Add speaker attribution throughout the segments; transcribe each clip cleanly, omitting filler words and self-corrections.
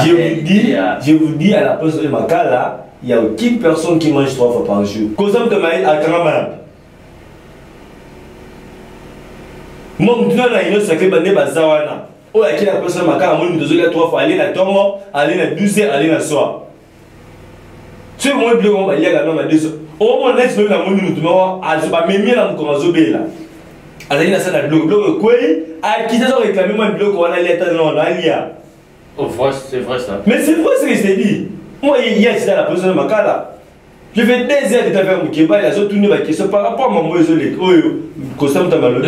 Speaker 1: Je vous dis à la place de Makala, il n'y a aucune personne qui mange 3 fois par jour. Causam de maïs à Karama. Moi, je suis sacré bandé bazawana. Oh, il y a la personne de Makala, moi, je suis 3 fois. Aller à Tomo, aller à 12h, aller à soir. Si vous voulez, il y a la même à 2 heures. Au moins, laisse le monde nous demande à se pas même là comme Zobé là. Alors, il y a ça dans le bloc. Quoi? À qui ça réclamer moi le bloc, on a l'état de l'Alia.
Speaker 2: Oh, c'est vrai ça.
Speaker 1: Mais c'est vrai ce que je t'ai dit. Moi, hier, c'est dans la position de Makala. Je fais 2 heures de faire mon kéba, il a tourné ma question par rapport à mon moïsolé. Oh, constamment, tu as mal.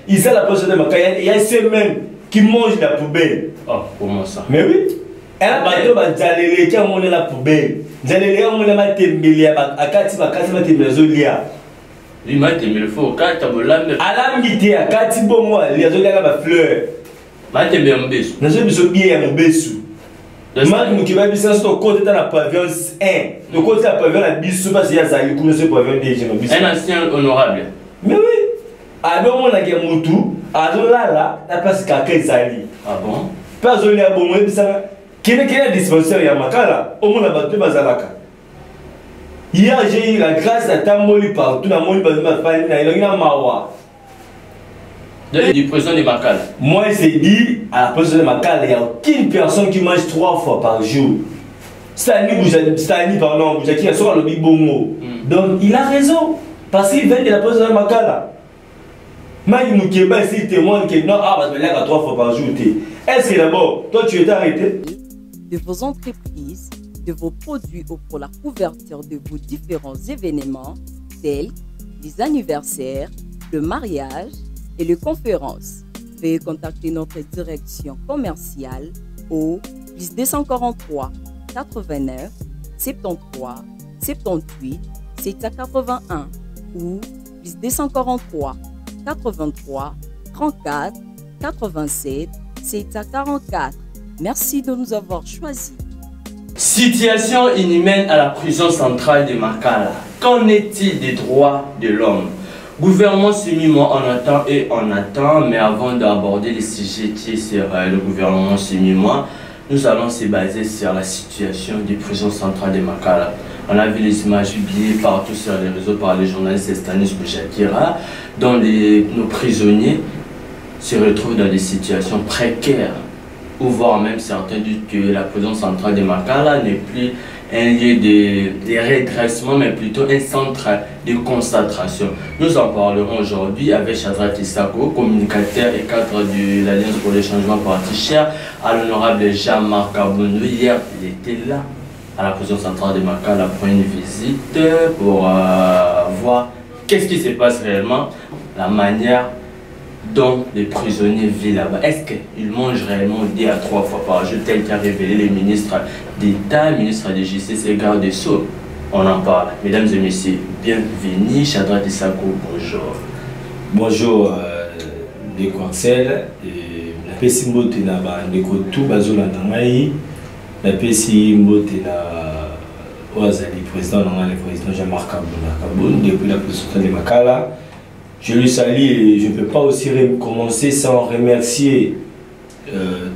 Speaker 1: Il est à la position de Makala, il y a une semaine qui mange la poubelle.
Speaker 2: Oh, comment ça?
Speaker 1: Mais oui. Elle a battu Jalele qui a mangé la poubelle. Jalele a mangé la tembele à Kati Tembele Zolia.
Speaker 2: Il m'a été le faux, quand tu as volé.
Speaker 1: Alam Gité à Kati Bomo, les Zolia ma fleur.
Speaker 2: M'a été bien bessou.
Speaker 1: N'a jamais bien à mon bessou. Moi, je me suis dit, côté de la pavillon 1. Le côté de la pavillon à Bissou, parce qu'il y a ça, il connaît ce pavillon déjà.
Speaker 2: Un ancien honorable.
Speaker 1: Mais oui. Alors, on a gagné Moutou. Alors là, la place Kaka Zali.
Speaker 2: Ah bon?
Speaker 1: Pas Zoli à Bomo, et ça. Quel est le dispensaire à Makala? Au moins, la bateau Bazalaka. Hier, j'ai eu la grâce à Tamoli partout, dans mon famille, il y a Mawa.
Speaker 2: Du président de Makala.
Speaker 1: Moi, j'ai dit à la présidente de Makala, il n'y a aucune personne qui mange 3 fois par jour. Stani, pardon, vous avez dit sur le Bibongo. Donc, il a raison. Parce qu'il vient de la présidente de Makala. Maï Moukeba, c'est témoin que non, parce que là, 3 fois par jour. Est-ce que d'abord, toi, tu étais arrêté?
Speaker 3: De vos entreprises, de vos produits ou pour la couverture de vos différents événements, tels les anniversaires, le mariage et les conférences. Veuillez contacter notre direction commerciale au plus 243 89 73 78 781 ou plus 243 83 34 87 744. Merci de nous avoir choisis.
Speaker 2: Situation inhumaine à la prison centrale de Makala. Qu'en est-il des droits de l'homme? Gouvernement semi-mois, on attend, mais avant d'aborder les sujets qui est sur le gouvernement semi-mois, nous allons se baser sur la situation des prisons centrales de Makala. On a vu les images publiées partout sur les réseaux par les journalistes Stanis Bouchakira, dont nos prisonniers se retrouvent dans des situations précaires, ou voire même certains disent que la prison centrale de Makala n'est plus un lieu de redressement, mais plutôt un centre de concentration. Nous en parlerons aujourd'hui avec Shadrack Isako, communicateur et cadre de l'Alliance pour le changement parti-cher, à l'honorable Jean-Marc Aboundou. Hier, il était là, à la prison centrale de Makala, pour une visite, pour voir qu'est-ce qui se passe réellement, la manière dont les prisonniers vivent là-bas. Est-ce qu'ils mangent réellement 2 à 3 fois par jour, tel qu'a révélé les ministres d'État, ministre de Justice et garde des Sceaux? On en parle. Mesdames et messieurs, bienvenue. Shadrack Isako, bonjour.
Speaker 1: Bonjour, les conseils. La PSI Mbote na bandeko tout bazola nangai. La PSI Mbote na Oazali, président le président Jean-Marc Aboundou, depuis la prison de Makala. Je le salue et je ne peux pas aussi commencer sans remercier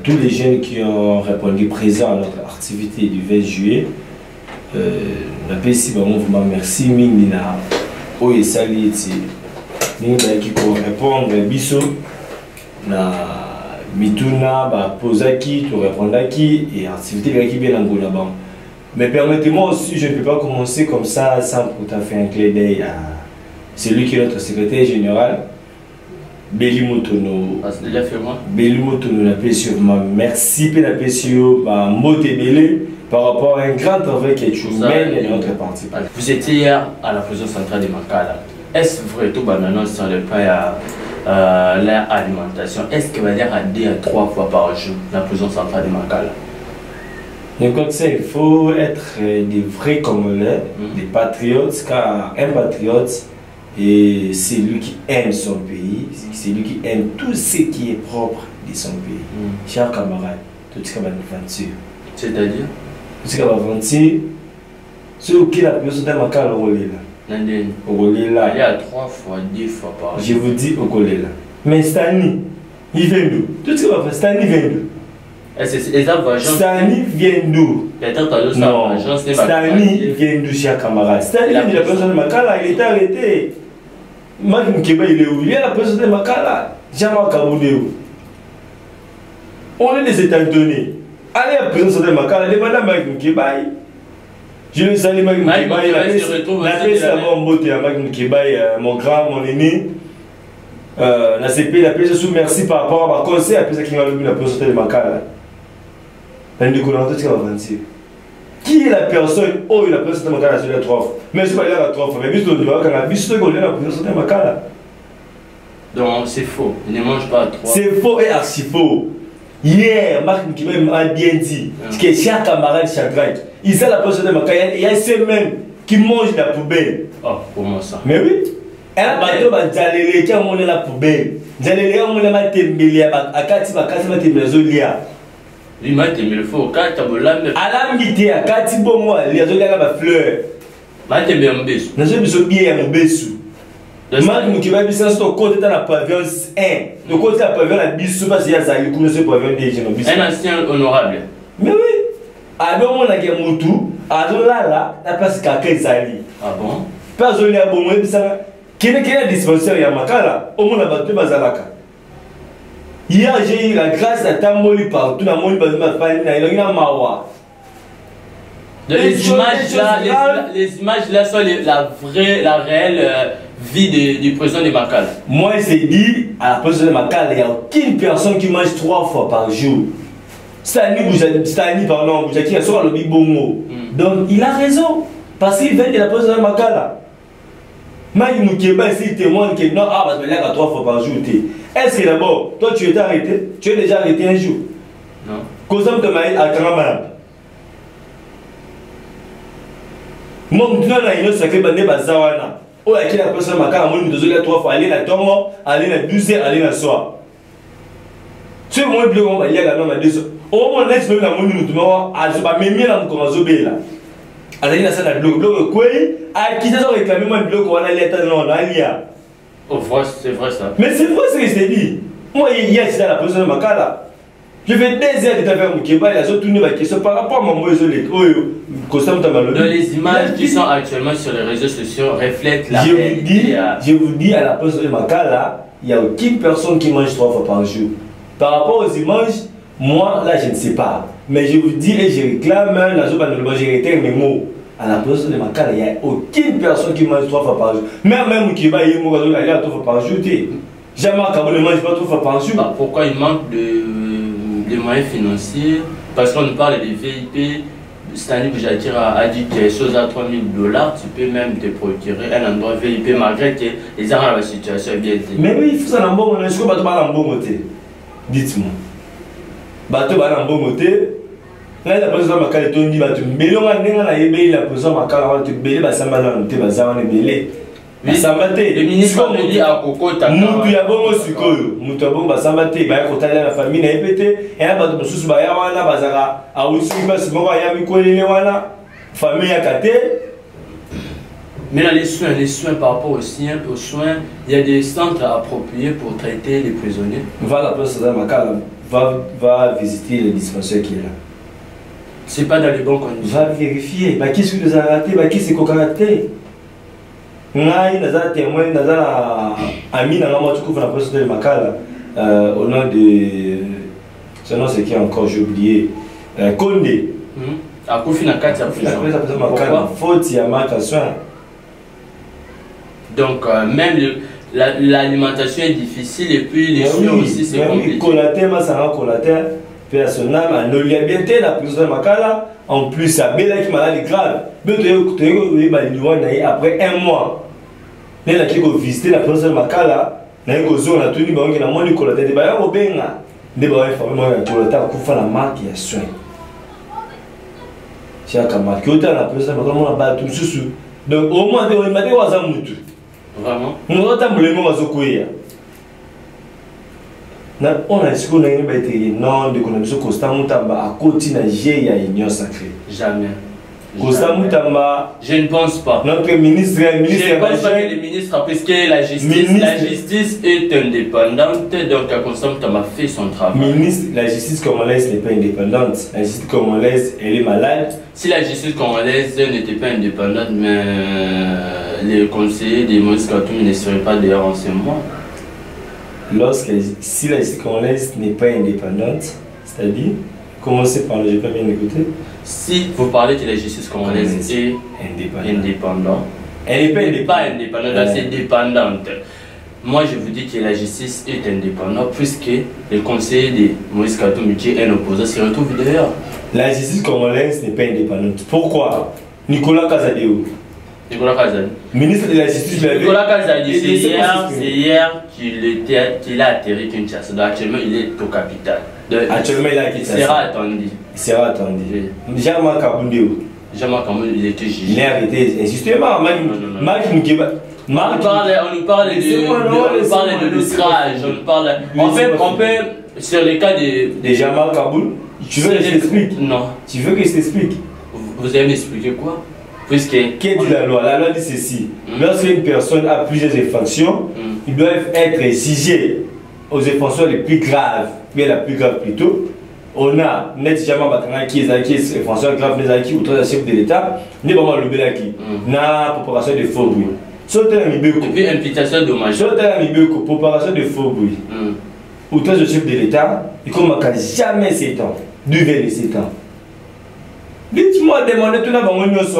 Speaker 1: tous les jeunes qui ont répondu présent à notre activité du 20 juillet. La PSI, vraiment, merci. Mingina, Oye Sali, Mingina qui peut répondre, Bisso, na Mituna, Posaki, tu répondre à qui, et activité qui bien en là-bas. Mais permettez-moi aussi, je ne peux pas commencer comme ça sans pour t'en faire un clin d'œil à celui qui est notre secrétaire général, Béli Motono.
Speaker 2: Ah, c'est déjà fait moi.
Speaker 1: Béli Motono, la PSU. Merci pour la PSU, Moté Bélé, par rapport à un grand travail qui est humain dans notre parti.
Speaker 2: Vous étiez hier à la prison centrale de Makala. Est-ce vrai tout maintenant sur le pas à l'alimentation? Est-ce qu'il va dire à 2 à 3 fois par jour la prison centrale de Makala?
Speaker 1: Donc, il faut être des vrais Congolais, des patriotes, car un patriote, et c'est lui qui aime son pays, c'est lui qui aime tout ce qui est propre de son pays. Chers camarades, tout ce qui va nous aventure.
Speaker 2: C'est-à-dire?
Speaker 1: Tout ce qui va aventure, c'est qui la personne de Makala au Goléla.
Speaker 2: Il y a 3 fois, 10 fois par jour.
Speaker 1: Je vous dis au Goléla. Mais Stani, il vient d'où? Tout ce qui va faire, Stani vient d'où? Stani vient d'où? Non, Stani vient d'où, cher camarade? Stani vient de la personne de Makala, il est arrêté. Marc Mukeba, il est où? Il est la personne de Makala. Jamais Kaboudéou. On est des États-Unis. Allez à la personne de Makala, demandez à Marc Mukeba. Je le salue, Marc Mukeba. Il a fait ça mon beauté à Marc Mukeba, mon grand, mon aîné. La CP, la PSA sous merci par rapport à ma conseil, la PSA qui m'a donné la personne de Makala. Qui est la personne? Oh, il a personne de Makala sur la troffe. Mais c'est pas là la troffe. Mais bis de quand la bis de la personne de Makala.
Speaker 2: Donc c'est faux. Il ne mange pas à trois.
Speaker 1: C'est faux et archi faux. Hier, Marc Mukeba m'a bien dit que chaque camarade, chaque grec, il sait la personne de Makala. Il y a ceux-mêmes qui mangent la poubelle.
Speaker 2: Oh, comment ça?
Speaker 1: Mais oui. Elle a battu Jalele qui a mangé la poubelle. Jalele a mangé la tembele à Kati Tembele.
Speaker 2: Il m'a été le faux. Quand tu as voulu
Speaker 1: à Kati Bomo, il y a des fleurs.
Speaker 2: M'a été bien besu.
Speaker 1: N'a jamais bien un besu. Marc Mukeba bisa sur côté dans la pavillon 1. Le côté de la pavillon la bisu parce qu'il y a ça il connaît ce pavillon déjà non bisu.
Speaker 2: Un ancien honorable.
Speaker 1: Mais oui. Alors on a gagné mutu. Alors là la place kaka zali.
Speaker 2: Ah bon?
Speaker 1: Pas on a bon bisa. Quel est le dispensaire ya Makala? Au moins la bateau bazalaka. Hier j'ai eu la grâce à Tamboli partout dans mon bazama famille na il y a mawa.
Speaker 2: Les images là sont la réelle vie du président de Makala.
Speaker 1: Moi, il s'est dit, à la personne de Makala, il n'y a aucune personne qui mange 3 fois par jour. Stani, pardon, Boujaki, il sort le big bongo. Donc, il a raison. Parce qu'il vient de la personne de Makala. Maï Mukeba, il témoigne que non, parce qu'il y a 3 fois par jour. Est-ce que d'abord, toi, tu es arrêté? Tu es déjà arrêté un jour?
Speaker 2: Non.
Speaker 1: Cause de maïs à Karamab. Moi, je suis un sacré bandé bazawana. Oh, il y a personne qui m'a dit que 3 fois, aller dans Tongo, aller dans 12 heures, aller dans soir. Tu sais, moi, je vais aller dans 2 heures. Au moins, je vais aller dans le monde, je vais me mettre dans le bloc. Aller dans le bloc, quoi? Qui s'est réclamé mon bloc, on va aller dans le
Speaker 2: Oh, c'est vrai ça.
Speaker 1: Mais c'est vrai ce que je t'ai dit. Moi, il y a la personne de Makala. Je fais 2 heures de faire mon Mukeba, il a tourné ma question par rapport à mon moïse.
Speaker 2: Dans les images qui sont actuellement sur les réseaux sociaux reflètent la réalité.
Speaker 1: Je vous dis à la personne de Makala, il n'y a aucune personne qui mange 3 fois par jour. Par rapport aux images, moi là je ne sais pas. Mais je vous dis et je réclame, je réitère mes mots. À la personne de Makala, il n'y a aucune personne qui mange 3 fois par jour. Même Mukeba, il y a 3 fois par jour. Jamais Kabou ne mange pas 3 fois par jour.
Speaker 2: Pourquoi il manque de moyens financiers? Parce qu'on nous parle des VIP. Stani Boujaki a dit que chose à $3 000, tu peux même te procurer un endroit VIP malgré que les gens dans la situation est bien.
Speaker 1: Mais oui, il faut ça dans bon côté. Est-ce que bateau va dans bon côté? Dites-moi. Bateau va dans bon côté. Là, la personne de Makala dit bateau. Mais on a la personne de Makala tu belé basamba dans te bazana belé.
Speaker 2: Le ministre me dit à Koko Taka.
Speaker 1: Mutu ya bongo sikoyo. Mutu ya bongo basamba te ba ko tala na famille na epete. Et ba to susu ba ya wana bazaka. A usi ba simongo ya mi kolele wana. Famille ya kate.
Speaker 2: Mais là, les soins par rapport aux soins, il y a des centres appropriés pour traiter les prisonniers.
Speaker 1: Va la place de Makala, va visiter le dispensaire qui est là.
Speaker 2: C'est pas dans les bons conditions.
Speaker 1: Va vérifier. Bah, qui est-ce que vous avez raté? Bah, qui c'est qu'on a raté? Ngai naza témoin naza ami na moi tu couvres la place de Makala au nom de ce nom c'est qui encore j'ai oublié Condé.
Speaker 2: À Kofi na kati ya prison.
Speaker 1: Pourquoi? Faute ya matation.
Speaker 2: Donc même l'alimentation est difficile et puis les soins aussi c'est compliqué.
Speaker 1: Colater ma ça colater personnel on lui a bien été la prison de Makala en plus ça belle qui maladie grave. Après 1 mois il a visité la prison de Makala na ko zone na tuni bangi na moni colater de ba obenga de ba informer moi colater ku fa la marque ya soin. Chaque marque autant la prison de Makala ba tout sous. Donc au moins il m'a dit waza mutu.
Speaker 2: Vraiment.
Speaker 1: Nous avons le mot Azokoya. On a dit qu'on a une non de connexion constamment à côté de la Union sacrée.
Speaker 2: Jamais.
Speaker 1: Constant Moutamba.
Speaker 2: Je ne pense pas.
Speaker 1: Notre ministre.
Speaker 2: Je ne pense pas que le ministre, puisque la justice est indépendante, donc Constant Moutamba fait son travail.
Speaker 1: La justice congolaise n'est pas indépendante. La justice congolaise, elle est malade.
Speaker 2: Si la justice congolaise n'était pas indépendante, mais les conseillers de Moïse Katumbi ne seraient pas dehors en ce mois.
Speaker 1: Si la justice congolaise n'est pas indépendante, c'est-à-dire, commencez par le, je n'ai pas bien écouté.
Speaker 2: Si vous parlez que la justice congolaise est indépendante, elle n'est pas indépendante, c'est dépendante. Moi, je vous dis que la justice est indépendante puisque le conseiller de Moïse Katumbi, qui est un opposant, se retrouve dehors.
Speaker 1: La justice congolaise n'est pas indépendante. Pourquoi? Nicolas Kazadéou.
Speaker 2: Nicolas Kazadi.
Speaker 1: Ministre de la Justice.
Speaker 2: Nicolas Kazadi, c'est hier qu'il a atterri Kinshasa. Donc actuellement, il est au capital.
Speaker 1: Actuellement, il est à Kinshasa.
Speaker 2: Il sera attendu.
Speaker 1: Il sera attendu. Jean-Marc Kabundéou.
Speaker 2: Jean-Marc Kabundéou, il était jugé.
Speaker 1: Il est arrêté injustement. Marc Moukeba.
Speaker 2: On nous parle de l'outrage. On peut, sur le cas de
Speaker 1: Jean-Marc Kaboul, tu veux que je t'explique?
Speaker 2: Non.
Speaker 1: Tu veux que je t'explique?
Speaker 2: Vous allez m'expliquer quoi? Puisque...
Speaker 1: Qu'est-ce que la loi? La loi dit ceci. Lorsqu'une personne a plusieurs infractions, ils doivent être jugés aux infractions les plus graves, bien la plus grave plutôt. On a net jamais batanga qui est infraction grave, mais qui outrage chef de l'État, n'est pas mal le belaki. Na préparation de faux bruit.
Speaker 2: Et puis implication dommage.
Speaker 1: Préparation de faux bruit. Outrage de chef de l'État, il commence jamais 7 ans. Du 27 ans. Dites-moi, demandez tout le monde, tu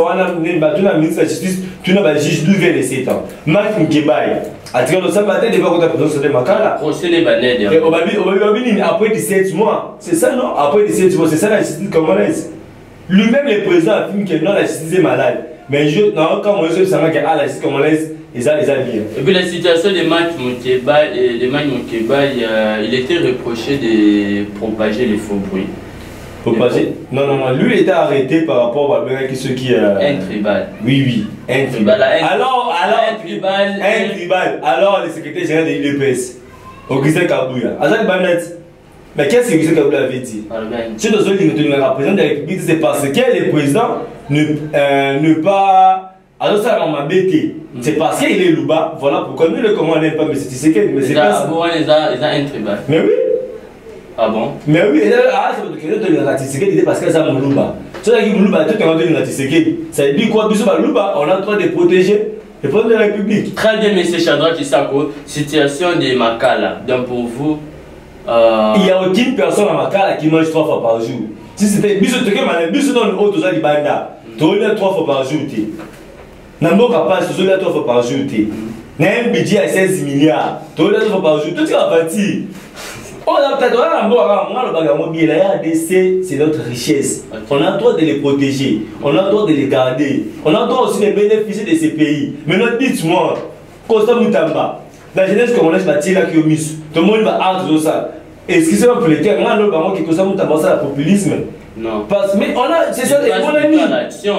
Speaker 1: as ministre de la Justice, tu as juge du 27 ans. Marc Moukebaï, à travers le sabaté, il va contre la présidence de Makala.
Speaker 2: Procès les banais.
Speaker 1: Après 17 mois, c'est ça non? Après 17 mois, c'est ça la justice congolaise. Lui-même, le président affirme que non, la justice est malade. Mais quand on se sent que la justice congolaise, ils ont bien.
Speaker 2: Et puis la situation de Marc Moukebaï, il était reproché de propager les faux bruits.
Speaker 1: Non, lui il était arrêté par rapport à ceux qui.
Speaker 2: Un tribal.
Speaker 1: Oui, un tribal. Alors,
Speaker 2: un tribal.
Speaker 1: Alors, le secrétaire général de l'UPS, Augustin Kabouya. Azad Banet. Mais qu'est-ce que Augustin Kabouya avait dit? Si nous avons dit que la présidente de la République, c'est parce que le président ne pas. Alors, ça m'a embêté. C'est parce qu'il est Louba. Voilà pourquoi nous le commandons pas, mais c'est pas.
Speaker 2: Ils ont un tribal.
Speaker 1: Mais oui.
Speaker 2: Ah bon?
Speaker 1: Mais oui, c'est parce que ça Moulouba. C'est là que Moulouba tout en train ça dit quoi? On a le droit de protéger le président de la République.
Speaker 2: Très bien, M. Chandra Kisako, situation de Makala. Donc pour vous.
Speaker 1: Il n'y a aucune personne à Makala qui mange 3 fois par jour. Si c'était Bissot dans le haut, tu as dit Banda. Tu as 3 fois par jour. Namboka passe, tu as 3 fois par jour. Il y a un budget à 16 milliards. Tu as 3 fois par jour. Tout est reparti. On a peut-être c'est notre richesse. On a le droit de les protéger, on a le droit de les garder, on a le droit aussi de bénéficier de ces pays. Maintenant, dites-moi, Constant Moutamba, la jeunesse congolaise va tirer la Kiomis, tout le monde va arrêter ça. Excusez-moi pour les terres, moi, je Constant Moutamba, c'est le populisme.
Speaker 2: Non.
Speaker 1: Parce mais on a, c'est ça, et mon ami. Et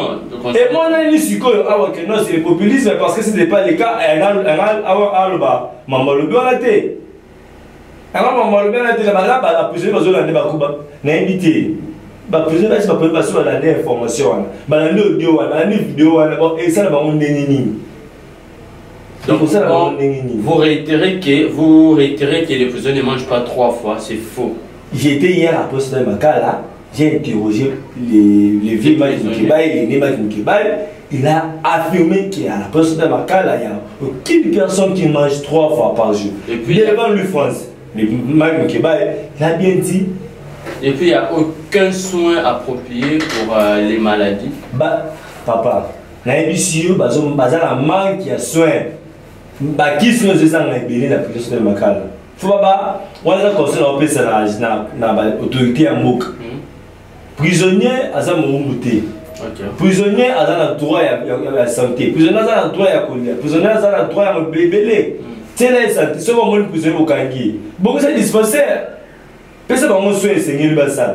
Speaker 1: mon ami, non, c'est le populisme parce que ce n'est pas le cas. Alors, on va dire la prisonnière va aller à Cuba. N'a invité. La prisonnière va sur la information. La vidéo, et ça va on dénini.
Speaker 2: Donc, vous réitérez que les prisonniers ne mangent pas 3 fois, c'est faux.
Speaker 1: J'étais hier à poste de Makala, j'ai interrogé les vieux Moukebaï et les Néma Moukebaï. Il a affirmé qu'à la poste de Makala, il n'y a aucune personne qui mange 3 fois par jour. Et puis, devant lui, France. Mais Marc Moukebaï, il a bien dit.
Speaker 2: Et puis il n'y a aucun soin approprié pour les maladies.
Speaker 1: Papa, il y a un manque de soins. Qui sont les gens qui ont la pression de Makala? Il faut pas on a conseillé l'autorité à Mouk. Prisonnier, à ça prisonnier, à un droit à la santé. Prisonnier, à un droit à la colère. Prisonnier, à un droit à la bébé. C'est la santé, c'est vraiment le prisonnier au Kangi. Beaucoup de dispensaires. Personne ne va se soigner le bassin.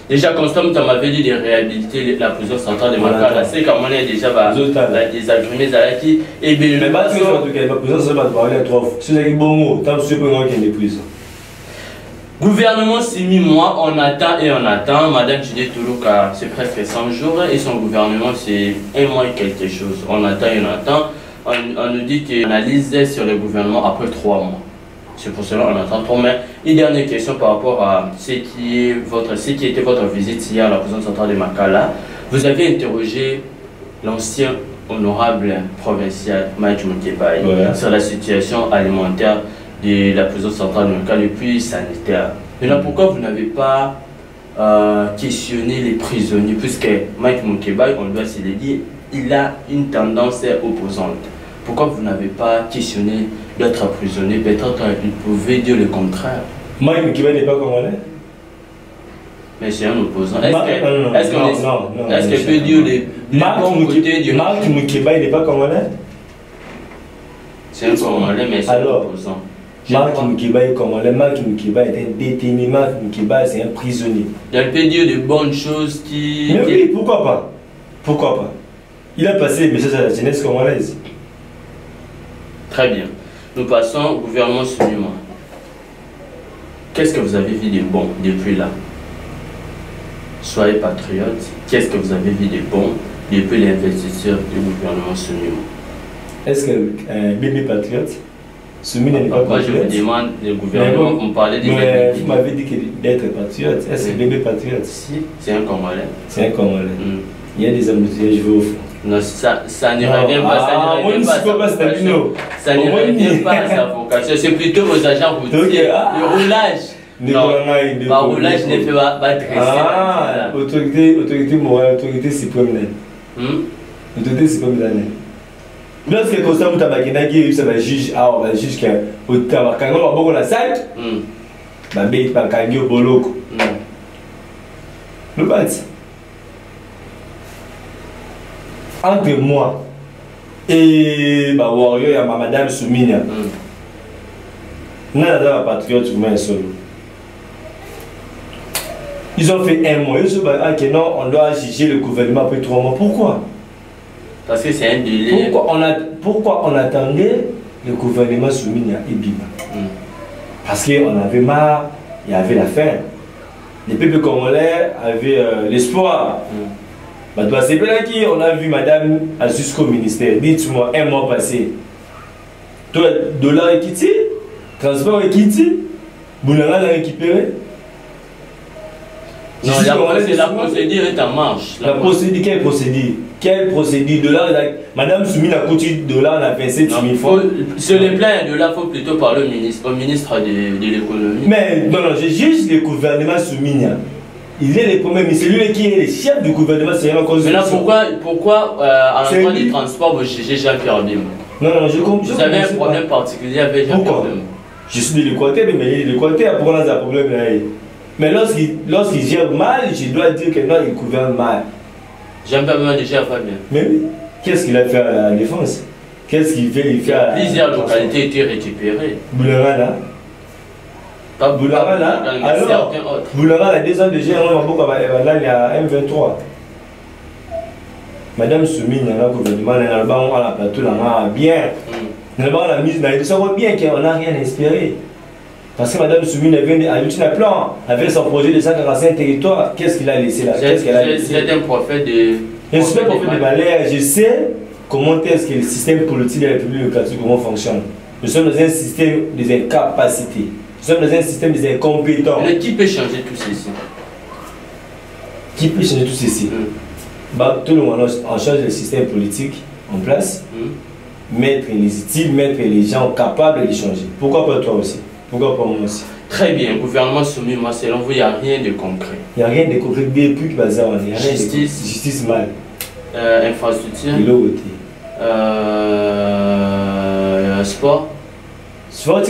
Speaker 2: Déjà, Constant Moutamba m'avait dit de réhabiliter la prison centrale de Makala. C'est comme on est déjà des agrimés à qui. Et bien,
Speaker 1: mais pas tout la prison centrale de Makala 3 fois. C'est un bon mot, tant que tu peux pas qu'il y ait des prisons.
Speaker 2: Gouvernement 6 mois, on attend et on attend. Madame Juliette Toulouka, c'est presque 100 jours et son gouvernement, c'est 1 mois et quelque chose. On attend et on attend. On nous dit qu'on analyse sur le gouvernement après 3 mois. C'est pour cela qu'on attend trop. Mais une dernière question par rapport à ce qui était votre visite hier à la prison centrale de Makala. Vous avez interrogé l'ancien honorable provincial Mike Moukebaye sur la situation alimentaire de la prison centrale de Makala et puis sanitaire. Maintenant, pourquoi vous n'avez pas questionné les prisonniers? Puisque Mike Moukebaye, on doit se le dire, il a une tendance opposante. Pourquoi vous n'avez pas questionné d'autres prisonniers? Peut-être qu'il pouvait dire le contraire.
Speaker 1: Mike Moukebaye n'est pas congolais?
Speaker 2: Mais c'est un opposant. Est-ce qu'il peut dire les bons côtés du...
Speaker 1: Mike Moukebaye n'est pas congolais?
Speaker 2: C'est un congolais, mais c'est un opposant.
Speaker 1: Mike Moukebaye est congolais. Mike Moukebaye est un détenu. Mike Moukebaye, c'est un prisonnier.
Speaker 2: Il peut dire de bonnes choses qui...
Speaker 1: Mais oui, pourquoi pas? Pourquoi pas? Il a passé le message à la jeunesse congolaise.
Speaker 2: Très bien. Nous passons au gouvernement suivant. Qu'est-ce que vous avez vu de bon depuis là? Soyez patriote. Qu'est-ce que vous avez vu de bon depuis l'investiture du gouvernement suivant?
Speaker 1: Est-ce que bébé patriote? Soumis n'est pas patriote?
Speaker 2: Moi je vous demande, le gouvernement, vous me parlez des bébés.
Speaker 1: Vous m'avez dit d'être patriote. Est-ce que bébé patriote?
Speaker 2: Si, c'est un Congolais.
Speaker 1: C'est un Congolais. Il y a des embouteillages, je vais au fond.
Speaker 2: Non, ça ne revient pas, ça ne revient pas à sa vocation. C'est plutôt aux agents routiers. Le roulage. Non, le roulage ne fait pas dresser.
Speaker 1: Autorité morale, autorité suprême. Autorité suprême. Lorsque comme ça, vous avez ça va juge, on va juge que quand on va beaucoup la salle, bah ben pas quand au boloko. Le bat. Entre moi et ma warrior et ma madame Soumina, n'a pas patriote ou un seul. Ils ont fait 1 mois. Ils se disent que non, on doit juger le gouvernement après 3 mois. Pourquoi?
Speaker 2: Parce que c'est un délai.
Speaker 1: Pourquoi on attendait le gouvernement Soumina et Bima? Parce qu'on avait marre, il y avait la faim. Les peuples congolais avaient l'espoir. C'est bien qui on a vu madame jusqu'au ministère. Dites-moi, 1 mois passé. Toi, dollar est quitté, transport est quitté, Boulanga l'a récupéré.
Speaker 2: Non, la procédure est en marche.
Speaker 1: La procédure, quelle procédure? Quelle procédure? Dollar, madame Soumina a coûté dollar à 27 000 francs.
Speaker 2: Sur le plan de là, il faut plutôt parler au ministre de l'économie.
Speaker 1: Mais non, je juge le gouvernement Soumina. Il est le premier ministre, c'est lui qui est le chef du gouvernement, c'est un cause.
Speaker 2: Maintenant, pourquoi en l'endroit des transports, vous jugez Jean-Pierre Bim?
Speaker 1: Non, je comprends.
Speaker 2: Vous avez un problème particulier avec Jean-Pierre Bim?
Speaker 1: Je suis de l'Équateur, mais l'Équateur, pourquoi on a un problème là? Mais lorsqu'il gère mal, je dois dire que non, il gouverne mal.
Speaker 2: Jean-Pierre Bim déjà pas bien.
Speaker 1: Mais oui, qu'est-ce qu'il a fait à la défense? Qu'est-ce qu'il fait?
Speaker 2: Plusieurs localités étaient récupérées.
Speaker 1: Boulanga là?
Speaker 2: Pas
Speaker 1: Boulanga là? Alors, Boulanga là, 2 ans de gère, il y a M23. Madame Soumine, il y a un gouvernement, il y a un plateau, bien. Il y a la mise, il ça voit bien qu'on n'a rien espéré. Parce que Madame Soumine avait un plan, avec son projet de 145 territoires. Qu'est-ce qu'il a laissé là?
Speaker 2: C'est un prophète de...
Speaker 1: Je suis un prophète de Valère, je sais comment est-ce que le système politique de la République démocratique fonctionne. Nous sommes dans un système des incapacités. Nous sommes dans un système des incompétents.
Speaker 2: Mais qui peut changer tout ceci?
Speaker 1: Qui peut changer tout ceci? Tout le monde en change le système politique en place, mettre les utiles, mettre les gens capables de changer. Pourquoi pas toi aussi? Pourquoi pas moi aussi?
Speaker 2: Très bien, gouvernement soumis, moi selon vous, il n'y a rien de concret.
Speaker 1: Il n'y a rien de concret depuis que bazar, il n'y a rien de
Speaker 2: justice.
Speaker 1: Justice mal.
Speaker 2: Infrastructure. Sport.
Speaker 1: Sport,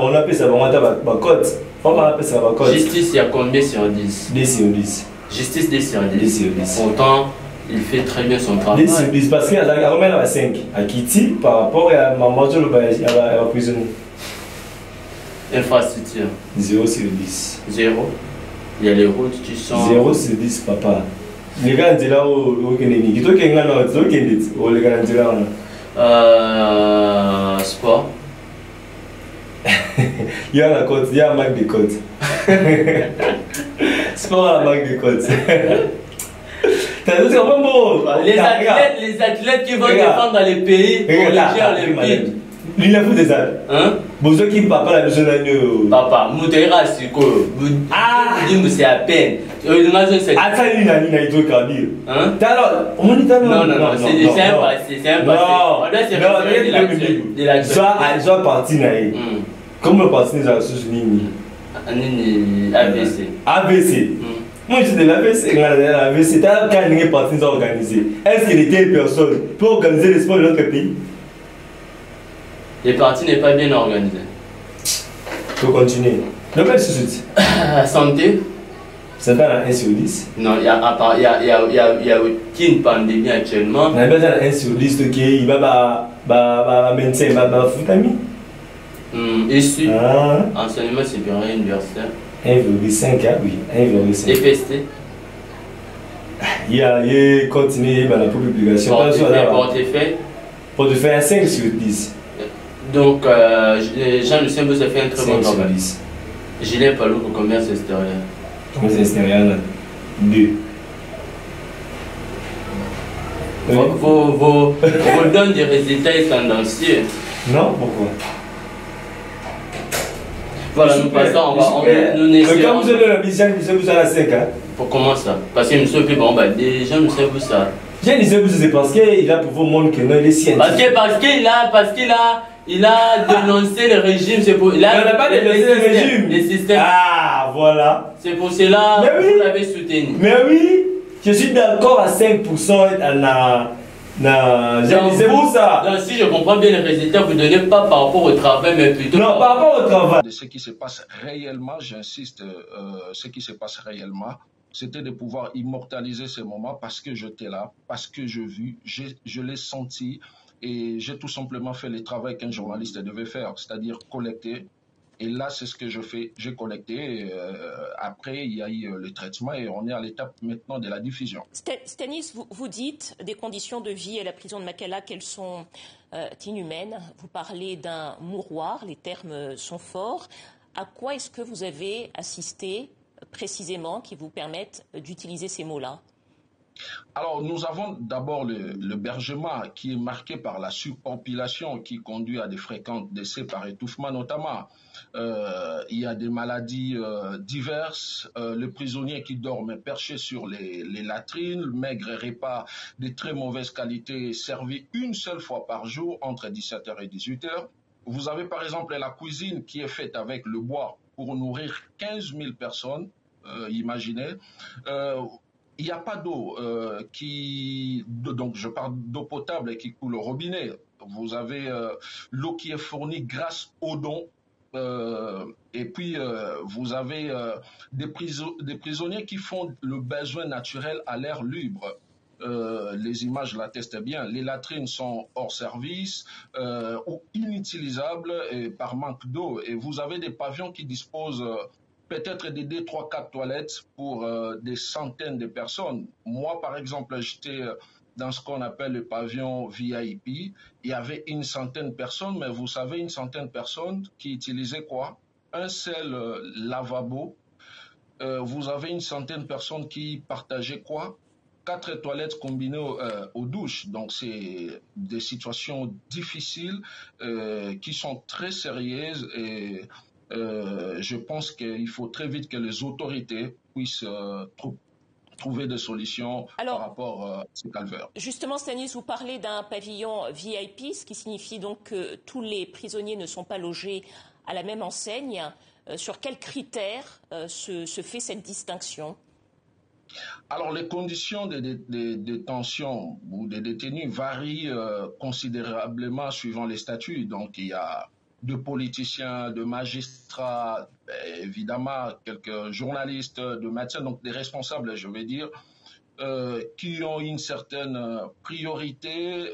Speaker 1: on appelle ça ma cote. On appelle ça ma cote.
Speaker 2: Justice, il y a combien sur 10?
Speaker 1: 10 sur 10.
Speaker 2: Justice 10 sur 10.
Speaker 1: 10 sur 10.
Speaker 2: Pourtant, il fait très bien son travail.
Speaker 1: 10 sur 10 parce qu'il y a 5 à Kitty par rapport à ma moitié à la prisonnier.
Speaker 2: Infrastructure.
Speaker 1: 0 sur 10.
Speaker 2: 0. Il y a les routes qui sont...
Speaker 1: 0 sur 10, papa. Les gars disent là où il y a
Speaker 2: sport.
Speaker 1: Il y a la côte, il y a un manque de côte. Sport à la manque de côte. T'as vu, c'est vraiment beau.
Speaker 2: Les athlètes qui vont défendre les pays pour les Jeux olympiques.
Speaker 1: Lui, il a fait des ailes.
Speaker 2: Hein?
Speaker 1: Besoin qui ne parle pas la maison d'agneau.
Speaker 2: Papa, Moutera, c'est quoi? C'est à peine.
Speaker 1: Attends, il a hydrocarbure.
Speaker 2: Hein?
Speaker 1: On dit non,
Speaker 2: non, c'est un passé. C'est un passé. On doit se référer de l'action.
Speaker 1: Soit parti, comme le parti des ressources Nini.
Speaker 2: ABC.
Speaker 1: ABC. Moi, je suis de l'ABC. L'ABC, t'as qu'à une partie organisée. Est-ce qu'il était une personne pour organiser le sport de notre pays?
Speaker 2: Les partis n'est pas bien organisé.
Speaker 1: Il faut continuer. Donc, quel sujet?
Speaker 2: Santé.
Speaker 1: C'est pas la 1 sur 10.
Speaker 2: Non, il y a aucune pandémie actuellement.
Speaker 1: On a besoin de 1 sur 10 qui va médecin, il va foutre ami.
Speaker 2: Ici, enseignement supérieur universitaire.
Speaker 1: 1,5, oui, 1,5.
Speaker 2: Et PST.
Speaker 1: Il a continué dans la publication.
Speaker 2: Portefeuille.
Speaker 1: Portefeuille 5 sur 10.
Speaker 2: Donc, Jean-Lucien Boussa fait un très bon travail. Gilet Palou pour commerce extérieur.
Speaker 1: Commerce extérieur, 2.
Speaker 2: Vos donnes des résultats tendancieux.
Speaker 1: Non, pourquoi?
Speaker 2: Voilà, nous passons, nous
Speaker 1: essayons. Quand vous avez la vision, vous avez la 5 ans.
Speaker 2: Pour comment ça? Parce que nous sommes plus bon, déjà nous savons ça.
Speaker 1: C'est parce qu'il a prouvé au monde que non, il est scientifique.
Speaker 2: Parce qu'il a dénoncé le régime, c'est pour... Il n'a pas dénoncé le régime. Les systèmes.
Speaker 1: Ah, voilà.
Speaker 2: C'est pour cela que vous l'avez soutenu.
Speaker 1: Mais oui, je suis d'accord à 5%
Speaker 2: Donc, si je comprends bien les résultats, vous ne donnez pas par rapport au travail, mais plutôt...
Speaker 1: Non, par rapport au travail.
Speaker 4: De ce qui se passe réellement, j'insiste, ce qui se passe réellement, c'était de pouvoir immortaliser ces moments parce que j'étais là, parce que je vis, je l'ai senti et j'ai tout simplement fait le travail qu'un journaliste devait faire, c'est-à-dire collecter. Et là, c'est ce que je fais, j'ai collecté. Après, il y a eu le traitement et on est à l'étape maintenant de la diffusion.
Speaker 5: Stanis, vous dites des conditions de vie à la prison de Makala qu'elles sont inhumaines. Vous parlez d'un mouroir, les termes sont forts. À quoi est-ce que vous avez assisté précisément qui vous permettent d'utiliser ces mots-là?
Speaker 4: Alors, nous avons d'abord le bergement qui est marqué par la surpopulation qui conduit à des fréquents décès par étouffement notamment. Il y a des maladies diverses. Le prisonnier qui dorment perché sur les latrines, le maigre repas de très mauvaise qualité servi une seule fois par jour entre 17h et 18h. Vous avez par exemple la cuisine qui est faite avec le bois pour nourrir 15 000 personnes, imaginez. Il n'y a pas d'eau donc je parle d'eau potable qui coule au robinet. Vous avez l'eau qui est fournie grâce aux dons. Et puis vous avez des prisonniers qui font le besoin naturel à l'air libre. Les images l'attestent bien. Les latrines sont hors service ou inutilisables par manque d'eau. Et vous avez des pavillons qui disposent peut-être des 2, 3, 4 toilettes pour des centaines de personnes. Moi, par exemple, j'étais dans ce qu'on appelle le pavillon VIP. Il y avait une centaine de personnes, mais vous savez, une centaine de personnes qui utilisaient quoi? Un seul lavabo. Vous avez une centaine de personnes qui partageaient quoi? 4 toilettes combinées aux douches. Donc, c'est des situations difficiles qui sont très sérieuses et je pense qu'il faut très vite que les autorités puissent trouver des solutions par rapport à ces calvaires.
Speaker 5: Justement, Stanis, vous parlez d'un pavillon VIP, ce qui signifie donc que tous les prisonniers ne sont pas logés à la même enseigne. Sur quels critères se fait cette distinction?
Speaker 4: Alors, les conditions de détention ou de détenus varient considérablement suivant les statuts. Donc, il y a de politiciens, de magistrats, évidemment quelques journalistes, de médecins, donc des responsables, je vais dire, qui ont une certaine priorité.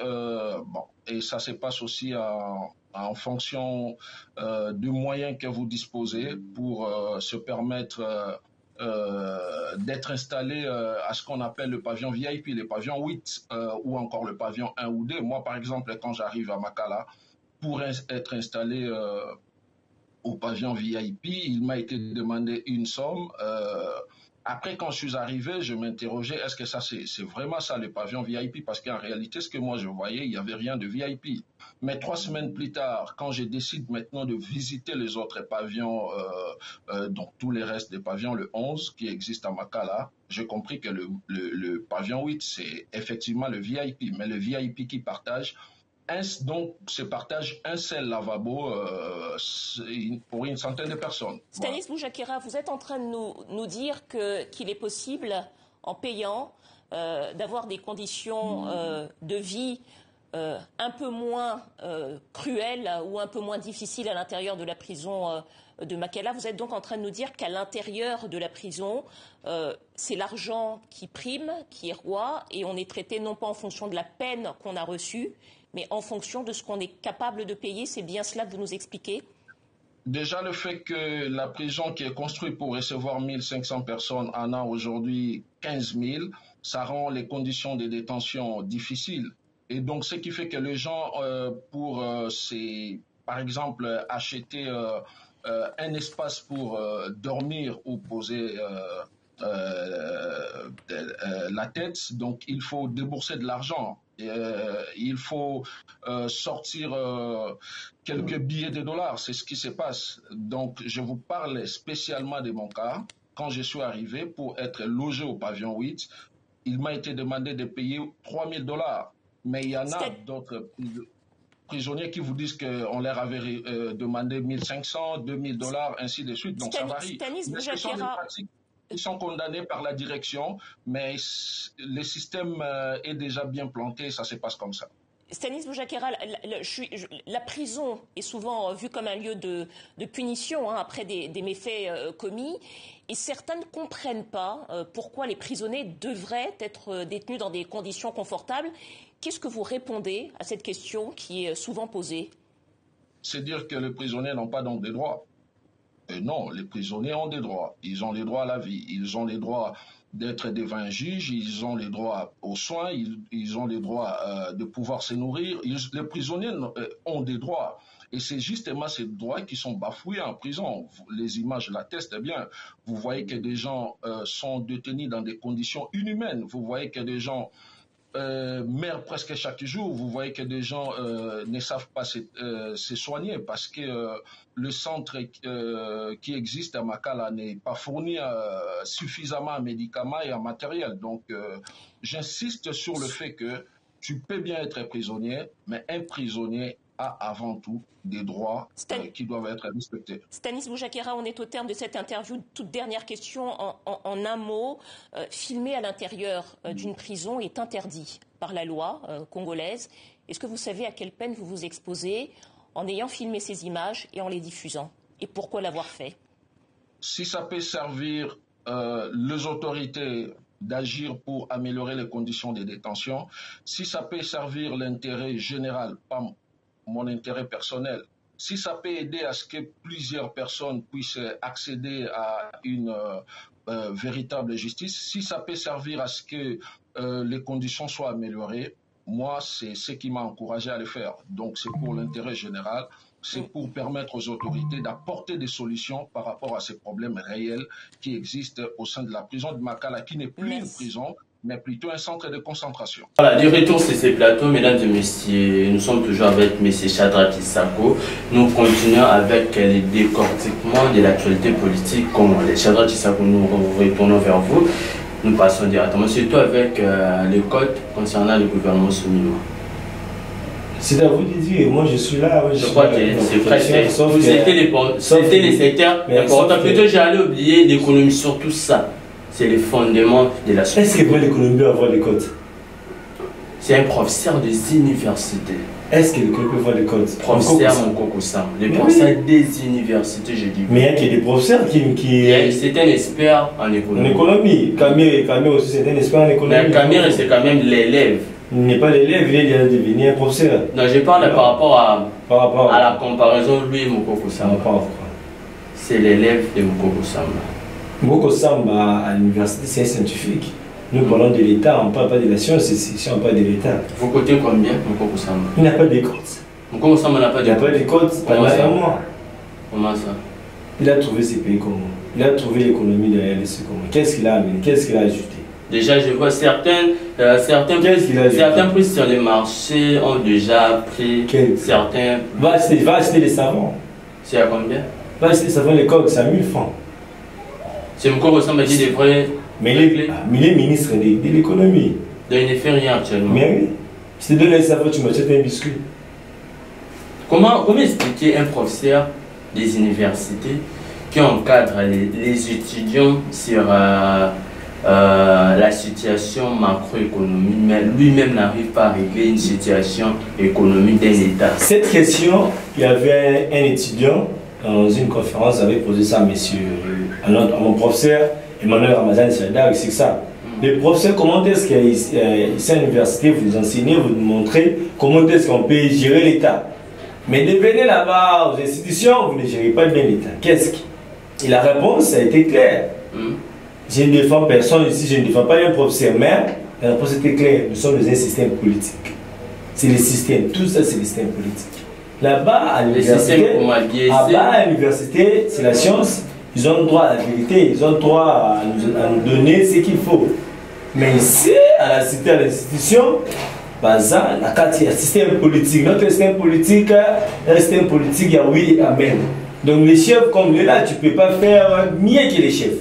Speaker 4: Et ça se passe aussi en fonction des moyens que vous disposez pour se permettre d'être installé à ce qu'on appelle le pavillon VIP, le pavillon 8 ou encore le pavillon 1 ou 2. Moi, par exemple, quand j'arrive à Makala, pour être installé au pavillon VIP. Il m'a été demandé une somme. Après, quand je suis arrivé, je m'interrogeais, est-ce que ça c'est vraiment ça le pavillon VIP? Parce qu'en réalité, ce que moi je voyais, il n'y avait rien de VIP. Mais 3 semaines plus tard, quand je décide maintenant de visiter les autres pavillons, donc tous les restes des pavillons, le 11 qui existe à Makala, j'ai compris que le pavillon 8, c'est effectivement le VIP. Mais le VIP qui partage, donc se partage un seul lavabo pour une centaine de personnes.
Speaker 5: Stanis Boujakera, vous êtes en train de nous dire qu'il est possible, en payant, d'avoir des conditions de vie un peu moins cruelles ou un peu moins difficiles à l'intérieur de la prison de Makala. Vous êtes donc en train de nous dire qu'à l'intérieur de la prison, c'est l'argent qui prime, qui est roi, et on est traité non pas en fonction de la peine qu'on a reçue, mais en fonction de ce qu'on est capable de payer. C'est bien cela que vous nous expliquez?
Speaker 4: Déjà, le fait que la prison qui est construite pour recevoir 1500 personnes en a aujourd'hui 15 000, ça rend les conditions de détention difficiles. Et donc, ce qui fait que les gens, par exemple, acheter un espace pour dormir ou poser la tête, donc il faut débourser de l'argent. Il faut sortir quelques billets de dollars, c'est ce qui se passe. Donc, je vous parle spécialement de mon cas. Quand je suis arrivé pour être logé au pavillon 8, il m'a été demandé de payer $3000. Mais il y en a d'autres prisonniers qui vous disent qu'on leur avait demandé 1500, $2000, ainsi de suite. Donc, ça varie. Ils sont condamnés par la direction, mais le système est déjà bien planté, ça se passe comme ça.
Speaker 5: Stanis Boujakera, la prison est souvent vue comme un lieu de punition après des méfaits commis, et certains ne comprennent pas pourquoi les prisonniers devraient être détenus dans des conditions confortables. Qu'est-ce que vous répondez à cette question qui est souvent posée?
Speaker 4: C'est dire que les prisonniers n'ont pas donc des droits. Non, les prisonniers ont des droits. Ils ont les droits à la vie. Ils ont les droits d'être devant un juge. Ils ont les droits aux soins. Ils ont les droits de pouvoir se nourrir. Les prisonniers ont des droits. Et c'est justement ces droits qui sont bafoués en prison. Les images l'attestent bien. Vous voyez que des gens sont détenus dans des conditions inhumaines. Vous voyez que des gens meurent presque chaque jour. Vous voyez que des gens ne savent pas se soigner parce que le centre qui existe à Makala n'est pas fourni suffisamment en médicaments et en matériel. Donc, j'insiste sur le fait que tu peux bien être prisonnier, mais un prisonnier a avant tout des droits qui doivent être respectés.
Speaker 5: Stanis Boujakera, on est au terme de cette interview. Toute dernière question en un mot. Filmer à l'intérieur d'une prison est interdit par la loi congolaise. Est-ce que vous savez à quelle peine vous vous exposez en ayant filmé ces images et en les diffusant? Et pourquoi l'avoir fait?
Speaker 4: Si ça peut servir les autorités d'agir pour améliorer les conditions de détention, si ça peut servir l'intérêt général, pas mon intérêt personnel, si ça peut aider à ce que plusieurs personnes puissent accéder à une véritable justice, si ça peut servir à ce que les conditions soient améliorées, moi, c'est ce qui m'a encouragé à le faire. Donc, c'est pour l'intérêt général, c'est pour permettre aux autorités d'apporter des solutions par rapport à ces problèmes réels qui existent au sein de la prison de Makala, qui n'est plus une prison, mais plutôt un centre de concentration.
Speaker 2: Voilà, du retour sur ces plateaux, mesdames et messieurs, nous sommes toujours avec M. Shadrack Isako. Nous continuons avec les décortiquements de l'actualité politique congolaise. Shadrack Isako, nous retournons vers vous. Nous passons directement, surtout avec les codes concernant le gouvernement soumis.
Speaker 1: C'est à vous de dire, moi je suis là.
Speaker 2: Je crois que c'est presque. C'était les secteurs importants. Plutôt, j'allais oublier l'économie, surtout ça. C'est le fondement de la société.
Speaker 1: Est-ce que pour l'économie peut avoir des codes?
Speaker 2: C'est un professeur des universités.
Speaker 1: Est-ce que l'économie peut avoir des codes?
Speaker 2: Professeur Mokoko Sam. Le professeur des universités, je dis.
Speaker 1: Mais il y a que des professeurs qui...
Speaker 2: C'est un expert en économie.
Speaker 1: En économie. Camille aussi, c'est un expert en économie.
Speaker 2: Mais Camille, c'est quand même l'élève.
Speaker 1: Il n'est pas l'élève, il est devenu un professeur.
Speaker 2: Non, je parle par rapport à la comparaison, lui et Mokoko Sam. C'est l'élève de Mokoko Sam.
Speaker 1: Mokoko Sam, à l'université, c'est un scientifique. Nous parlons de l'État, on ne parle pas de la science, si on parle de l'État.
Speaker 2: Vous cotez combien, Mokoko Sam?
Speaker 1: Il n'a pas de codes.
Speaker 2: Mokoko Sam n'a pas de codes.
Speaker 1: Il n'a pas de codes pendant un mois.
Speaker 2: Comment ça?
Speaker 1: Il a trouvé ces pays comment? Il a trouvé l'économie derrière les comment? Qu'est-ce qu'il a amené? Qu'est-ce qu'il a ajouté?
Speaker 2: Déjà, je vois certains prix sur les marchés ont déjà pris certains.
Speaker 1: Va acheter les savons.
Speaker 2: C'est à combien?
Speaker 1: Va acheter les savons, les coques, c'est à 1000 francs.
Speaker 2: C'est mon corps ressemble à des vrais.
Speaker 1: Mais il est ministre de l'économie.
Speaker 2: Donc il ne fait rien actuellement.
Speaker 1: Mais oui. Je te donne les savons, tu m'achètes un biscuit.
Speaker 2: Comment expliquer un professeur des universités qui encadre les étudiants sur la situation macroéconomique, mais lui-même n'arrive pas à régler une situation économique d'un État? Cette
Speaker 1: question, il y avait un étudiant dans une conférence, avait posé ça à mon professeur Emmanuel Ramazan Salda, c'est ça. Les professeurs, comment est-ce qu'ici à l'université, vous enseignez, vous montrez comment est-ce qu'on peut gérer l'État. Mais devenez là-bas aux institutions, vous ne gérez pas bien l'État. Qu'est-ce qui? Et la réponse a été claire. Je ne défends personne ici, je ne défends pas un professeur, mais la réponse était claire. Nous sommes dans un système politique. C'est le système, tout ça c'est le système politique. Là-bas à l'université, c'est la science, ils ont le droit à la vérité, ils ont le droit à nous donner ce qu'il faut. Mais ici, à la cité, à l'institution, il y a un système politique. Notre système politique, il y a oui et amen. Donc les chefs comme là, tu ne peux pas faire mieux que les chefs.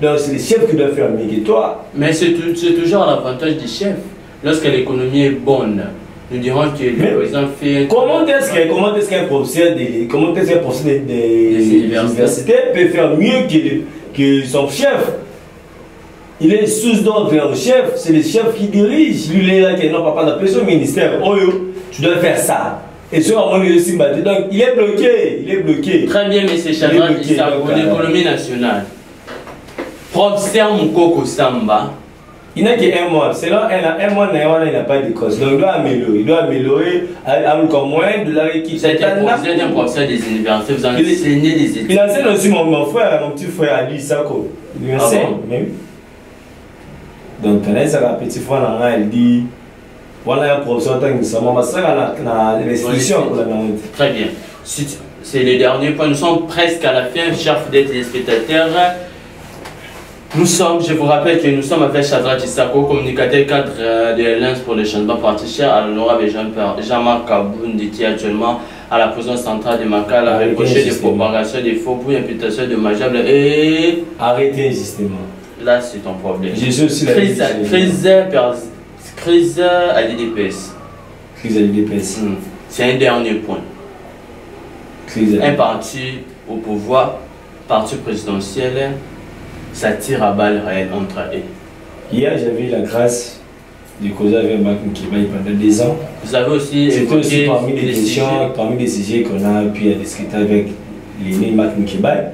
Speaker 1: Donc c'est les chefs qui doivent faire mieux que toi.
Speaker 2: Mais c'est toujours à l'avantage des chefs. Lorsque l'économie est bonne, nous dirons que le président fait...
Speaker 1: Comment est-ce qu'un professeur des universités peut faire mieux que son chef? Il est sous-ordre au chef, c'est le chef qui dirige. Lui, il est là, qui n'a pas d'appeler au ministère. Oh, tu dois faire ça. Et sur un moment, donc il est bloqué.
Speaker 2: Très bien, M. Chadra, pour l'économie nationale. Professeur Moukoko Samba.
Speaker 1: Il n'a qu'un mois. Selon un mois, il n'a pas de cause. Donc il doit améliorer. Comme moins de la réquipe.
Speaker 2: C'est un professeur des universités. Vous enseignez des études.
Speaker 1: Il enseigne aussi mon frère, mon petit frère Ali Sako. Il enseigne. Donc, quand il a un petit frère, il dit voilà un professeur qui est l'institution.
Speaker 2: Très bien. C'est le dernier point. Nous sommes presque à la fin, chers fidèles téléspectateurs. Je vous rappelle que nous sommes avec Chadra Tissako, communicateur cadre de l'Alliance pour le changement parti à l'honorable Jean-Marc Kaboundi, qui est actuellement à la prison centrale de Makala, reproché de propagation des faux pour imputation dommageable et...
Speaker 1: Arrêtez justement.
Speaker 2: Là, c'est ton problème.
Speaker 1: Je suis aussi la
Speaker 2: crise à l'IDPS.
Speaker 1: Crise à l'IDPS.
Speaker 2: C'est un dernier point. Un parti au pouvoir, parti présidentiel, ça tire à balles réelles entre eux.
Speaker 1: Hier, j'avais eu la grâce de causer avec Marc Mkibaye pendant 2 ans.
Speaker 2: Vous avez aussi...
Speaker 1: C'était aussi parmi les questions, parmi les sujets qu'on a pu discuter avec l'aîné Marc Mkibaye.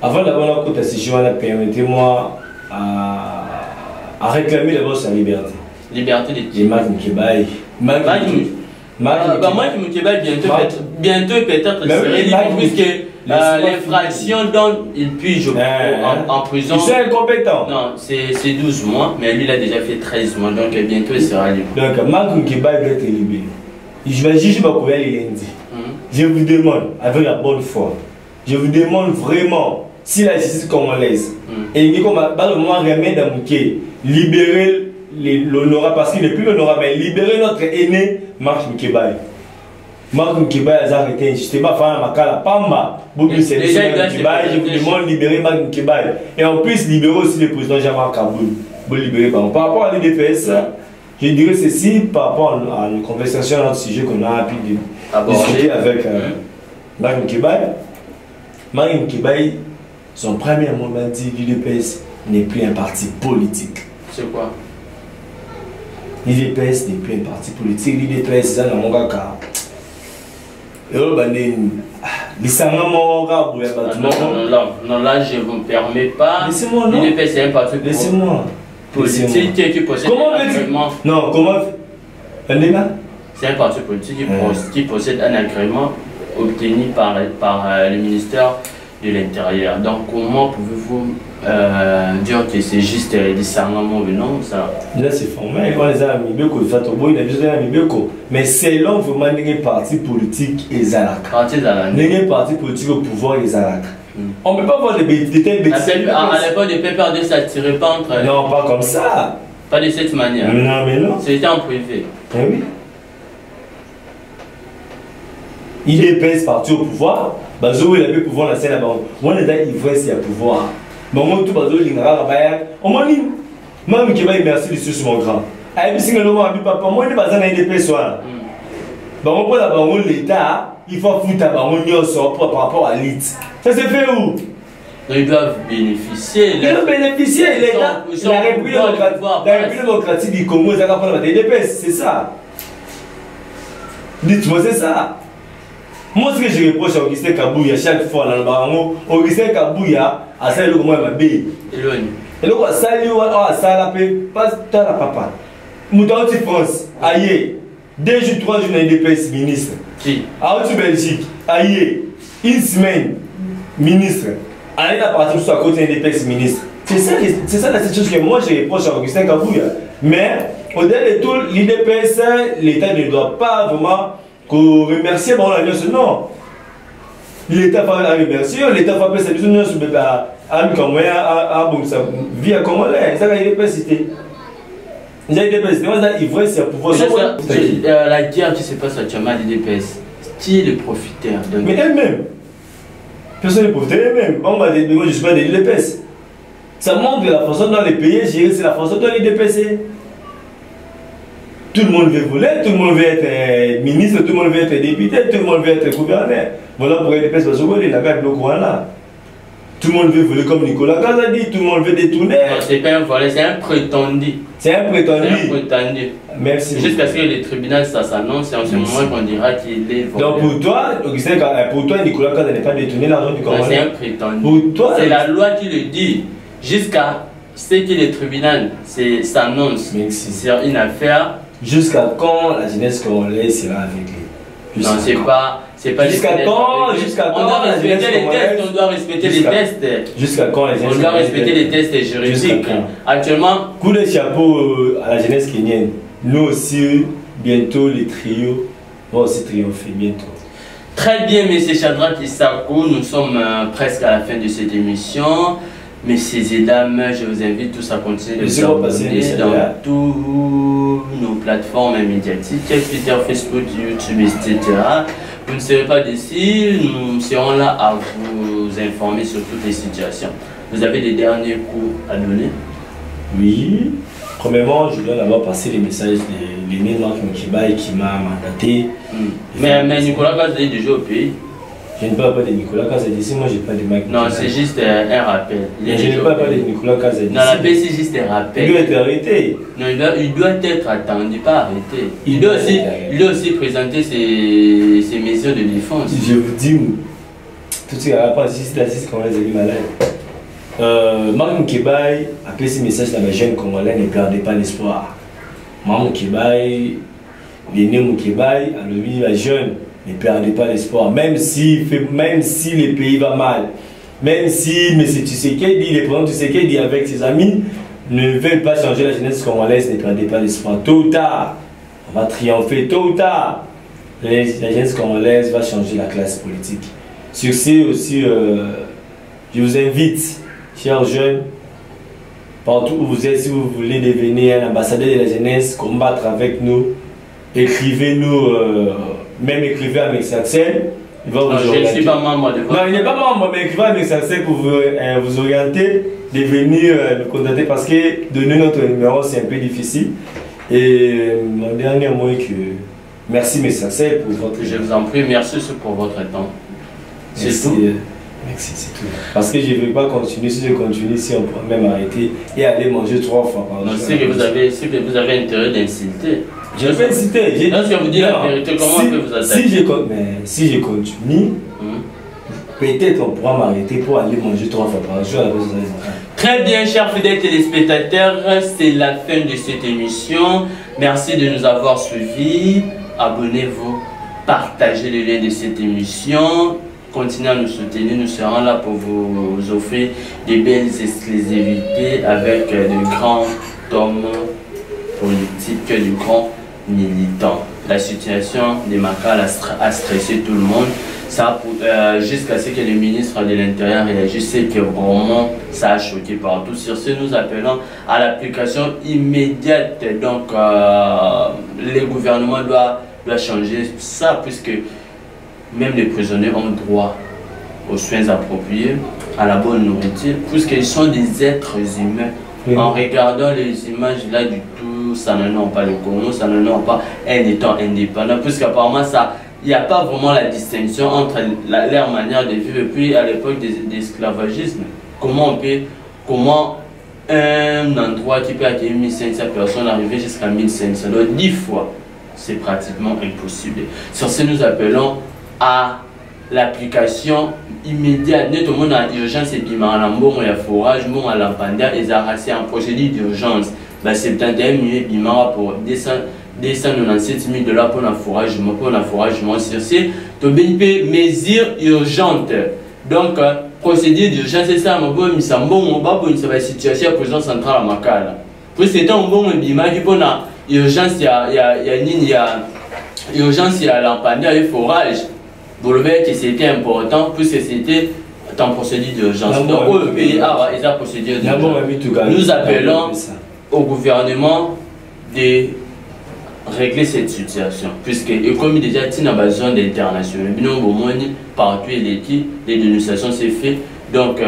Speaker 1: Avant d'avoir la côte à ce jour, permettez-moi à réclamer d'abord sa liberté.
Speaker 2: Liberté de
Speaker 1: Marc Mkibaye.
Speaker 2: Marc Mkibaye bientôt peut-être serait libre puisque l'infraction dont il pige en prison.
Speaker 1: Il serait incompétent.
Speaker 2: Non, c'est 12 mois, mais lui il a déjà fait 13 mois, donc bientôt il sera libre.
Speaker 1: Donc Marc Mkibaye doit être libéré. Je vais juger ma couvert les lundis. Je vous demande, avec la bonne foi, je vous demande vraiment, si la justice congolaise, et il dit qu'on va le moins remettre à Mouké, libérer l'honorable, parce qu'il n'est plus l'honorable, mais libérer notre aîné, Marc Mkibaye. Marc Mkibaye a arrêté injustement, Makala Pamba, je vous demande de libérer Marc Mkibaye. Et en plus, libérer aussi le président Jean-Marc Kaboul. Par rapport à l'IDPS, je dirais ceci par rapport à une conversation dans le sujet qu'on a pu discuter avec Marc Mkibaye. Marc Mkibaye, son premier moment dit l'IDPS n'est plus un parti politique.
Speaker 2: C'est quoi?
Speaker 1: L'IDPS n'est plus un parti politique. L'IDPS, c'est un cas. Non,
Speaker 2: là, je ne vous permets pas.
Speaker 1: Laissez-moi, non.
Speaker 2: L'IDPS, c'est un parti politique qui possède un agrément.
Speaker 1: Non, comment?
Speaker 2: C'est un parti politique qui possède un agrément obtenu par le ministère de l'Intérieur. Donc, comment pouvez-vous dire que c'est juste des sarnements, non, ça.
Speaker 1: Là, c'est formel. On les a mis beaucoup de Fatobo, il a juste mis beaucoup. Mais selon vraiment les partis politiques et Zalak. Les partis politiques au pouvoir et Zalak. On ne peut pas voir des telles bêtises.
Speaker 2: À l'époque, les PPRD, ça ne tirait pas entre.
Speaker 1: Non, pas comme ça.
Speaker 2: Pas de cette manière.
Speaker 1: Non, mais non.
Speaker 2: C'était en privé.
Speaker 1: Eh oui. Il est pèse parti au pouvoir. Bazo, il avait pouvoir dans la banque. Moi, les gars, il voit s'il y a pouvoir. Mais moi, tout Bazo, il a un on m'a dit, même qui va merci les sur mon grand. Aïe, si le mot papa, moi, il est pas dans les DP soir. Bon, pour la banque, l'État, il faut foutre la banque par rapport à l'élite. Ça se fait où?
Speaker 2: Ils doivent bénéficier.
Speaker 1: Ils doivent bénéficier. La République démocratique du Congo, ils ont pas des DPS, c'est ça. Dites-moi, c'est ça. Moi, ce que je reproche à Augustin Kabouya chaque fois dans le barango, Augustin Kabouya a ça le comment ma bé. Et donc ça lui ça la paix pas ta la papa. Mouton France, aïe. 2 jours 3 jours dans DPS ministre.
Speaker 2: Qui?
Speaker 1: À Belgique, aïe. Une semaine ministre. Allez la partie sur à côté des DPS ministre. C'est ça la situation que moi je reproche à Augustin Kabouya. Mais au-delà de tout, l'IDPS, l'État ne doit pas vraiment remercier la nation. Non. L'État va remercier, l'Éta va faire sa vie sur le vie à Congolais. Ça va y cité. Il voit si pouvoir.
Speaker 2: La guerre qui se passe actuellement à l'IDPS, qui est le profiteur de.
Speaker 1: Mais elle-même. Personne ne profite elle-même. On va dire, je ne suis pas de l'IDPS. Ça montre que la façon dont les pays gérés, c'est la façon dont l'IDPS est. Tout le monde veut voler, tout le monde veut être ministre, tout le monde veut être député, tout le monde veut être gouverneur. Voilà pourquoi l'IDPS va se voler, la guerre bloque là. Tout le monde veut voler comme Nicolas Caz a dit, tout le monde veut détourner.
Speaker 2: Non, c'est pas un volet, c'est un prétendu.
Speaker 1: C'est un prétendu.
Speaker 2: C'est un prétendu.
Speaker 1: Merci.
Speaker 2: Jusqu'à ce que les tribunaux ça s'annonce, c'est en ce moment qu'on dira qu'il est volé.
Speaker 1: Donc pour toi, Augustin, pour toi, Nicolas Caz n'est pas détourné l'argent du Congolais.
Speaker 2: C'est un prétendu.
Speaker 1: Pour toi,
Speaker 2: c'est la loi qui le dit. Jusqu'à ce que les tribunaux s'annoncent sur une affaire.
Speaker 1: Jusqu'à quand la jeunesse congolaise sera avec lui?
Speaker 2: Non, c'est pas
Speaker 1: jusqu'à quand
Speaker 2: on doit respecter les tests, on doit respecter les tests.
Speaker 1: Jusqu'à quand la jeunesse
Speaker 2: on doit respecter les tests juridiques. Actuellement,
Speaker 1: coup de chapeau à la jeunesse kenyenne. Nous aussi, bientôt les trios vont aussi triompher bientôt.
Speaker 2: Très bien, M. Shadrack Issakou, nous sommes presque à la fin de cette émission. Messieurs et dames, je vous invite tous à continuer de vous abonner dans toutes nos plateformes médiatiques, Twitter, Facebook, YouTube, etc. Vous ne serez pas d'ici, nous serons là à vous informer sur toutes les situations. Vous avez des derniers coups à donner?
Speaker 1: Oui. Premièrement, je dois d'abord passer les messages de l'aîné Marc Mukibai qui m'a mandaté.
Speaker 2: Mais Nicolas Caz est déjà au pays.
Speaker 1: Je ne parle pas de Nicolas Caz d'ici, moi j'ai pas de Marc.
Speaker 2: Non, c'est juste un rappel.
Speaker 1: Je ne parle pas de Nicolas Caz d'ici.
Speaker 2: Non, la paix c'est juste un rappel.
Speaker 1: Il doit être arrêté.
Speaker 2: Non, il doit être attendu, pas arrêté. Il doit aussi présenter ses mesures de défense.
Speaker 1: Je vous dis, tout ce qui a rapport à la justice congolaise est malade. Marc Mukibai a fait ce message à la jeune congolaise, ne perdez pas l'espoir. Marc Mukibai, l'aîné Mukibai, a levé la jeune. Ne perdez pas l'espoir, même si le pays va mal, même si M. Tshisekedi, le président Tshisekedi avec ses amis ne veulent pas changer la jeunesse congolaise, ne perdez pas l'espoir. Tôt ou tard, on va triompher, tôt ou tard, la jeunesse congolaise va changer la classe politique. Sur ce aussi, je vous invite, chers jeunes, partout où vous êtes, si vous voulez devenir un ambassadeur de la jeunesse, combattre avec nous, écrivez-nous. Même écrivez avec Saxel, il va vous orienter.
Speaker 2: Je ne suis pas membre de votre...
Speaker 1: Non, il n'est pas membre, mais écrivez avec Saxel pour vous orienter, de venir nous contacter parce que donner notre numéro c'est un peu difficile. Et mon dernier mot est que merci M. Saxel pour votre...
Speaker 2: Je vous en prie, merci pour votre temps. C'est tout.
Speaker 1: Merci, c'est tout. Parce que je ne veux pas continuer, si je continue, si on pourrait même arrêter et aller manger 3 fois par jour.
Speaker 2: Non, c'est que vous avez intérêt d'insulter.
Speaker 1: Je vais inciter.
Speaker 2: Lorsque vous dites la vérité, comment on peut vous attaquer?
Speaker 1: Si je continue, peut-être on pourra m'arrêter pour aller manger 3 fois par jour.
Speaker 2: Très bien, chers fidèles téléspectateurs, c'est la fin de cette émission. Merci de nous avoir suivis. Abonnez-vous, partagez le lien de cette émission. continuez à nous soutenir. Nous serons là pour vous offrir des belles exclusivités avec de grands hommes politiques, de grands militants. La situation de Makala a stressé tout le monde. Jusqu'à ce que le ministre de l'Intérieur réagisse, c'est que vraiment ça a choqué partout. Sur ce, nous appelons à l'application immédiate. Donc, le gouvernement doit changer ça, puisque même les prisonniers ont droit aux soins appropriés, à la bonne nourriture, puisqu'ils sont des êtres humains. Oui. En regardant les images là du tout, ça n'en pas le Congo, ça n'en pas un État indépendant, puisqu'apparemment ça. Il n'y a pas vraiment la distinction entre leur manière de vivre et puis à l'époque de l'esclavagisme. Comment un endroit qui peut accueillir 1500 personnes arriver jusqu'à 1500, donc 10 fois, c'est pratiquement impossible. Sur ce, nous appelons à l'application immédiate. Tout le monde a urgence et puis il y a forage, il y a l'ampandia et c'est en procédure d'urgence. 71 millions pour 297 000 $ pour un foragement sur ce. Tu as mesures urgentes. Donc, procédure d'urgence, c'est ça. C'est la situation à la prison centrale à Makala. Puis c'est un bon bima qui pour la urgence, il y a urgence, il y a l'ampandia et forage. Vous le voyez que c'était important, puisque c'était en procédure d'urgence. Donc, au pays, il y a procédure d'urgence. Nous appelons au gouvernement de régler cette situation, puisque comme déjà il y a besoin d'international, partout les dénonciations c'est fait, donc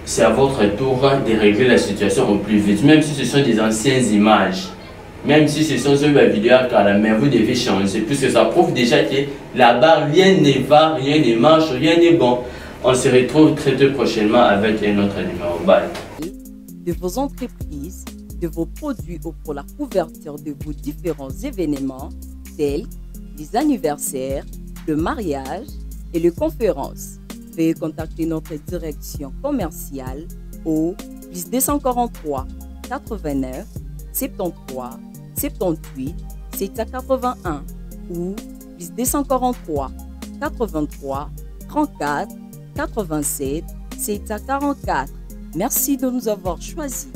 Speaker 2: c'est à votre tour de régler la situation au plus vite, même si ce sont des anciennes images, même si ce sont sur la vidéo mais vous devez changer, puisque ça prouve déjà que là-bas rien ne va, rien ne marche, rien n'est bon. On se retrouve très prochainement avec un autre numéro. Bye.
Speaker 3: De vos entreprises, de vos produits ou pour la couverture de vos différents événements tels les anniversaires, le mariage et les conférences. Veuillez contacter notre direction commerciale au +243 89 73 78 781 ou +243 83 34 87 744. Merci de nous avoir choisis.